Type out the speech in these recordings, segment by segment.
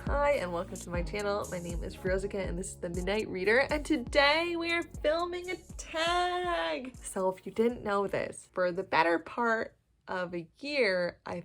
Hi and welcome to my channel. My name is Rosika and this is the Midnight Reader, and today we are filming a tag. So if you didn't know this, for the better part of a year, I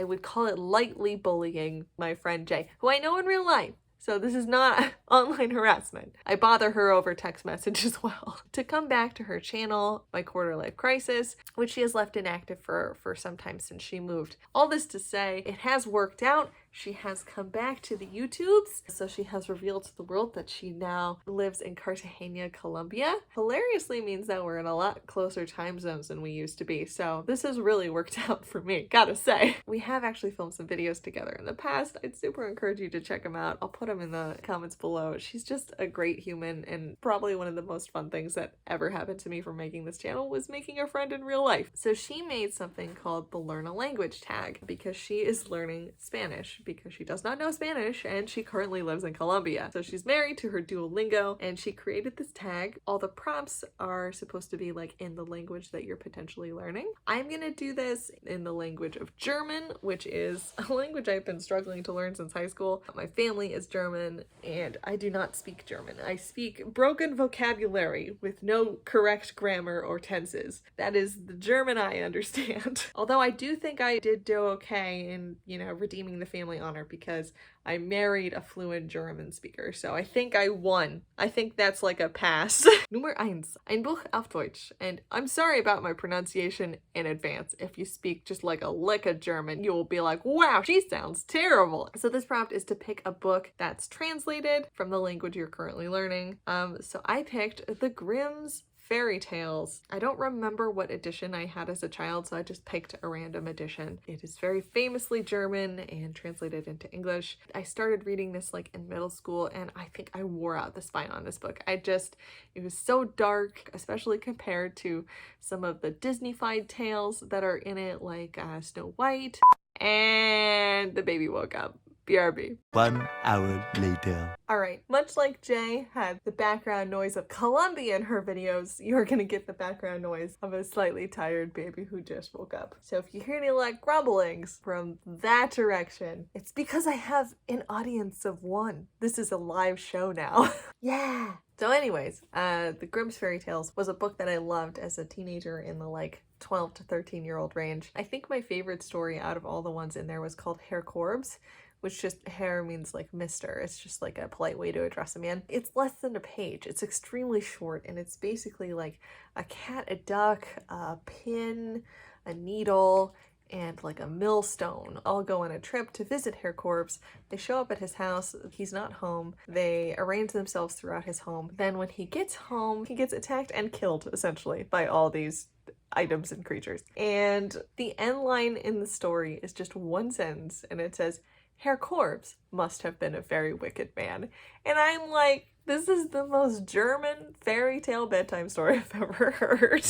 would call it lightly bullying my friend Jay, who I know in real life. So this is not online harassment. I bother her over text message as well. To come back to her channel, My Quarter Life Crisis, which she has left inactive for some time since she moved. All this to say, it has worked out. She has come back to the YouTubes. So she has revealed to the world that she now lives in Cartagena, Colombia. Hilariously means that we're in a lot closer time zones than we used to be. So this has really worked out for me, gotta say. We have actually filmed some videos together in the past. I'd super encourage you to check them out. I'll put them in the comments below. She's just a great human, and probably one of the most fun things that ever happened to me for making this channel was making a friend in real life. So she made something called the Learn a Language tag because she is learning Spanish because she does not know Spanish and she currently lives in Colombia. So she's married to her Duolingo and she created this tag. All the prompts are supposed to be like in the language that you're potentially learning. I'm gonna do this in the language of German, which is a language I've been struggling to learn since high school. My family is German and I do not speak German. I speak broken vocabulary with no correct grammar or tenses. That is the German I understand. Although I do think I did do okay in, redeeming the family honor because I married a fluent German speaker. So I think I won. I think that's like a pass. Nummer Eins. Ein Buch auf Deutsch. And I'm sorry about my pronunciation in advance. If you speak just like a lick of German, you will be like, wow, she sounds terrible. So this prompt is to pick a book that's translated from the language you're currently learning. So I picked The Grimm's Fairy Tales. I don't remember what edition I had as a child, so I just picked a random edition. It is very famously German and translated into English. I started reading this like in middle school and I think I wore out the spine on this book. It was so dark, especially compared to some of the Disney-fied tales that are in it, like Snow White. And the baby woke up. BRB. 1 hour later. Alright, much like Jay had the background noise of Colombia in her videos, you're gonna get the background noise of a slightly tired baby who just woke up. So if you hear any like grumblings from that direction, it's because I have an audience of one. This is a live show now. Yeah! So anyways, The Grimm's Fairy Tales was a book that I loved as a teenager in the like 12 to 13-year-old range. I think my favorite story out of all the ones in there was called Herr Korbes, which just Herr means like Mr. It's just like a polite way to address a man. It's less than a page. It's extremely short and it's basically like a cat, a duck, a pin, a needle, and like a millstone all go on a trip to visit Herr Korbes. They show up at his house. He's not home. They arrange themselves throughout his home. Then when he gets home, he gets attacked and killed essentially by all these items and creatures. And the end line in the story is just one sentence and it says, Herr Korbes must have been a very wicked man. And I'm like, this is the most German fairy tale bedtime story I've ever heard.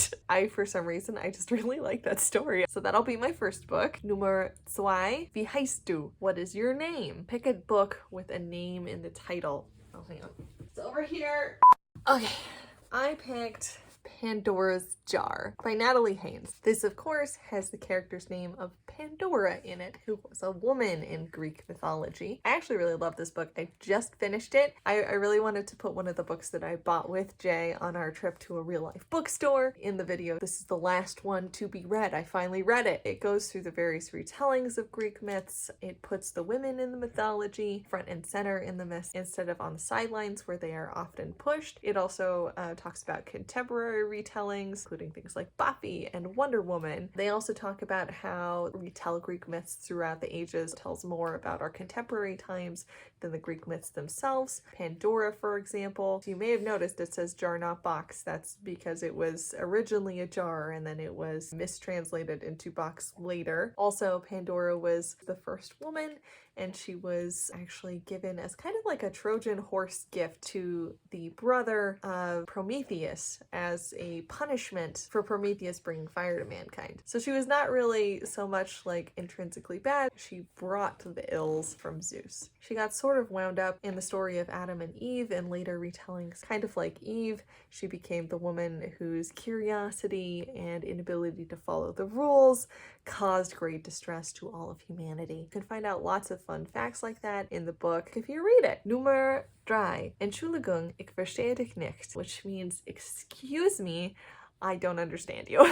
For some reason, I just really like that story. So that'll be my first book. Numner Zwei. Wie heisst du? What is your name? Pick a book with a name in the title. Oh, hang on. It's over here. Okay, I picked Pandora's Jar by Natalie Haynes. This, of course, has the character's name of Pandora in it, who was a woman in Greek mythology. I actually really love this book. I just finished it. I really wanted to put one of the books that I bought with Jay on our trip to a real-life bookstore in the video. This is the last one to be read. I finally read it. It goes through the various retellings of Greek myths. It puts the women in the mythology front and center in the myths instead of on the sidelines where they are often pushed. It also talks about contemporary retellings, including things like Buffy and Wonder Woman. They also talk about how retell Greek myths throughout the ages tells more about our contemporary times than the Greek myths themselves. Pandora, for example, you may have noticed it says jar not box. That's because it was originally a jar and then it was mistranslated into box later. Also, Pandora was the first woman and she was actually given as kind of like a Trojan horse gift to the brother of Prometheus as a punishment for Prometheus bringing fire to mankind. So she was not really so much like intrinsically bad. She brought the ills from Zeus. She got sort of wound up in the story of Adam and Eve and later retellings. Kind of like Eve, she became the woman whose curiosity and inability to follow the rules caused great distress to all of humanity. You can find out lots of fun facts like that in the book if you read it. Numner Drei. Entschuldigung, ich verstehe dich nicht, which means, excuse me, I don't understand you.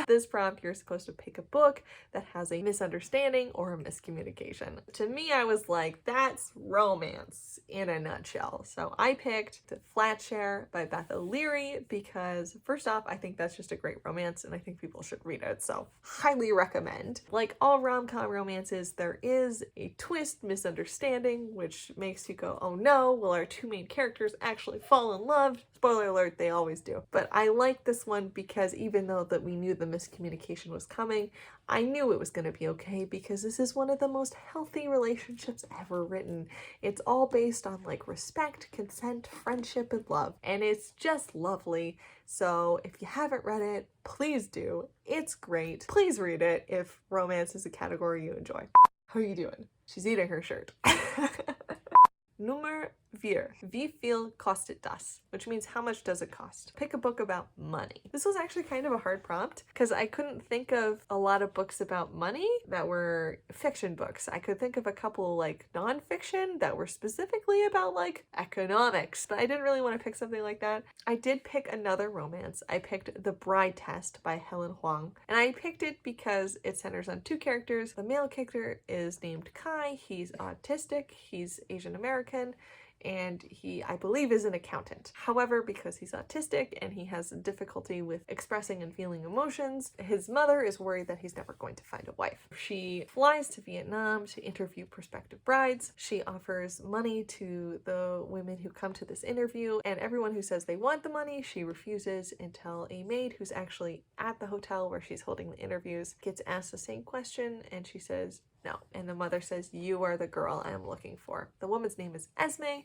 This prompt, you're supposed to pick a book that has a misunderstanding or a miscommunication. To me, I was like, that's romance in a nutshell. So I picked The Flat Share by Beth O'Leary because, first off, I think that's just a great romance and I think people should read it. So highly recommend. Like all rom-com romances, there is a twist misunderstanding, which makes you go, oh no, will our two main characters actually fall in love? Spoiler alert, they always do. But I like this one because even though that we knew the miscommunication was coming, I knew it was going to be okay because this is one of the most healthy relationships ever written. It's all based on like respect, consent, friendship, and love. And it's just lovely. So if you haven't read it, please do. It's great. Please read it if romance is a category you enjoy. How are you doing? She's eating her shirt. Numner Vier, wie viel kostet das? Which means how much does it cost? Pick a book about money. This was actually kind of a hard prompt because I couldn't think of a lot of books about money that were fiction books. I could think of a couple like nonfiction that were specifically about like economics, but I didn't really want to pick something like that. I did pick another romance. I picked The Bride Test by Helen Huang, and I picked it because it centers on two characters. The male character is named Kai. He's autistic. He's Asian American. And he, I believe, is an accountant. However, because he's autistic and he has difficulty with expressing and feeling emotions, his mother is worried that he's never going to find a wife. She flies to Vietnam to interview prospective brides. She offers money to the women who come to this interview, and everyone who says they want the money, she refuses until a maid who's actually at the hotel where she's holding the interviews gets asked the same question, and she says, no. And the mother says, you are the girl I am looking for. The woman's name is Esme.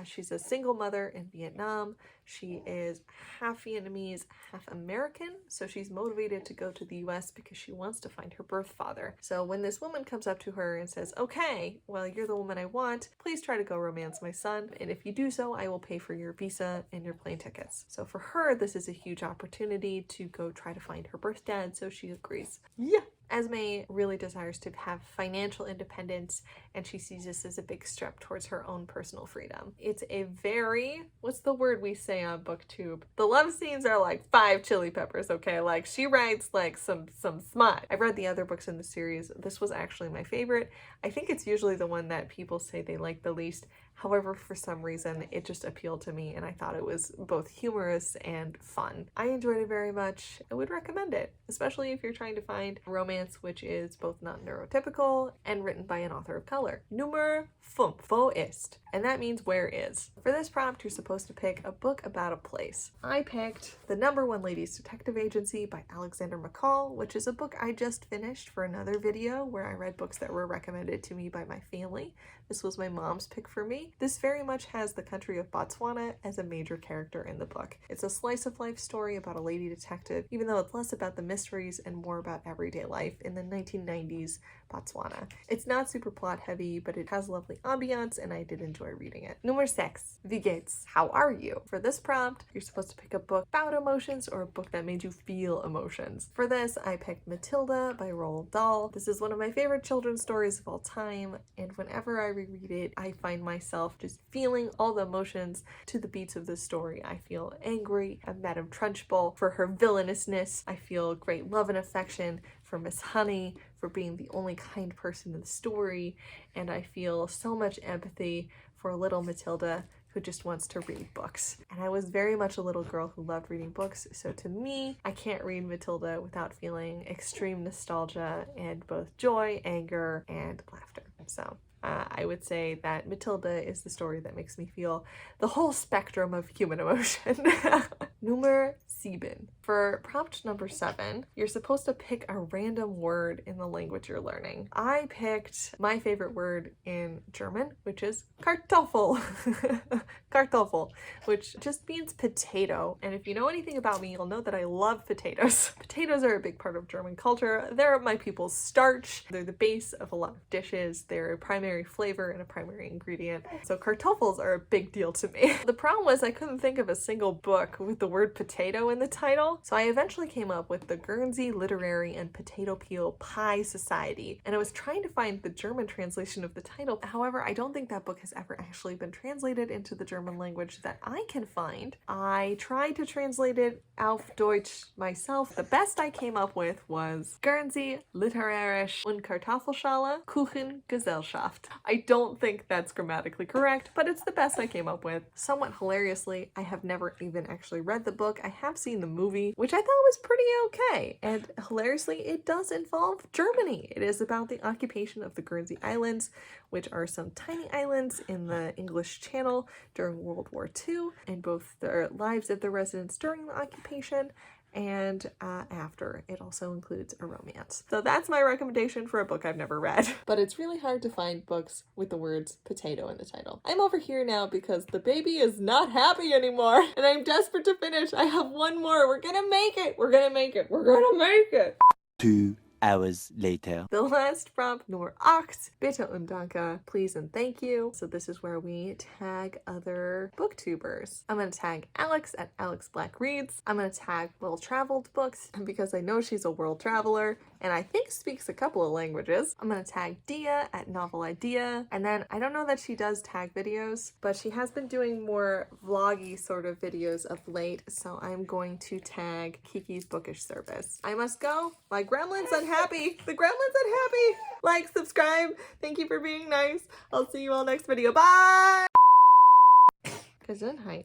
She's a single mother in Vietnam. She is half Vietnamese, half American. So she's motivated to go to the US because she wants to find her birth father. So when this woman comes up to her and says, okay, well, you're the woman I want, please try to go romance my son. And if you do so, I will pay for your visa and your plane tickets. So for her, this is a huge opportunity to go try to find her birth dad. So she agrees. Yeah. Esme really desires to have financial independence, and she sees this as a big step towards her own personal freedom. It's a very, what's the word we say on BookTube? The love scenes are like 5 chili peppers, okay? Like, she writes like some smut. I've read the other books in the series. This was actually my favorite. I think it's usually the one that people say they like the least. However, for some reason, it just appealed to me and I thought it was both humorous and fun. I enjoyed it very much. I would recommend it, especially if you're trying to find romance which is both not neurotypical and written by an author of color. Nummer 5, wo ist? And that means where is. For this prompt, you're supposed to pick a book about a place. I picked The #1 Ladies Detective Agency by Alexander McCall, which is a book I just finished for another video where I read books that were recommended to me by my family. This was my mom's pick for me. This very much has the country of Botswana as a major character in the book. It's a slice of life story about a lady detective, even though it's less about the mysteries and more about everyday life in the 1990s Botswana. It's not super plot heavy, but it has lovely ambiance and I did enjoy reading it. Nummer 6, wie geht's? How are you? For this prompt, you're supposed to pick a book about emotions or a book that made you feel emotions. For this, I picked Matilda by Roald Dahl. This is one of my favorite children's stories of all time, and whenever I reread it, I find myself just feeling all the emotions to the beats of this story. I feel angry at Madame Trunchbull for her villainousness. I feel great love and affection for Miss Honey for being the only kind person in the story, and I feel so much empathy for little Matilda who just wants to read books. And I was very much a little girl who loved reading books, so to me, I can't read Matilda without feeling extreme nostalgia and both joy, anger, and laughter. So I would say that Matilda is the story that makes me feel the whole spectrum of human emotion. Numner 7. For prompt number 7, you're supposed to pick a random word in the language you're learning. I picked my favorite word in German, which is Kartoffel. Kartoffel, which just means potato. And if you know anything about me, you'll know that I love potatoes. Potatoes are a big part of German culture. They're my people's starch. They're the base of a lot of dishes. They're a primary primary flavor and a primary ingredient. So kartoffels are a big deal to me. The problem was I couldn't think of a single book with the word potato in the title, so I eventually came up with the Guernsey Literary and Potato Peel Pie Society, and I was trying to find the German translation of the title. However, I don't think that book has ever actually been translated into the German language that I can find. I tried to translate it auf Deutsch myself. The best I came up with was Guernsey Literarisch und Kartoffelschale Kuchengesellschaft. I don't think that's grammatically correct, but it's the best I came up with. Somewhat hilariously, I have never even actually read the book. I have seen the movie, which I thought was pretty okay. And hilariously, it does involve Germany. It is about the occupation of the Guernsey Islands, which are some tiny islands in the English Channel during World War II, and both the lives of the residents during the occupation and after. It also includes a romance. So that's my recommendation for a book I've never read. But it's really hard to find books with the words potato in the title. I'm over here now because the baby is not happy anymore and I'm desperate to finish. I have one more. We're gonna make it. We're gonna make it. We're gonna make it. 2 hours later. The last prompt, Numner Acht, Bitte und Danke, please and thank you. So this is where we tag other booktubers. I'm gonna tag Alex at Alex Black Reads. I'm gonna tag Well Traveled Books because I know she's a world traveler and I think speaks a couple of languages. I'm gonna tag Dia at Novel Idea. And then I don't know that she does tag videos, but she has been doing more vloggy sort of videos of late. So I'm going to tag Kiki's Bookish Service. I must go. My gremlin's unhappy. The gremlin's unhappy. Like, subscribe. Thank you for being nice. I'll see you all next video. Bye. Gesundheit.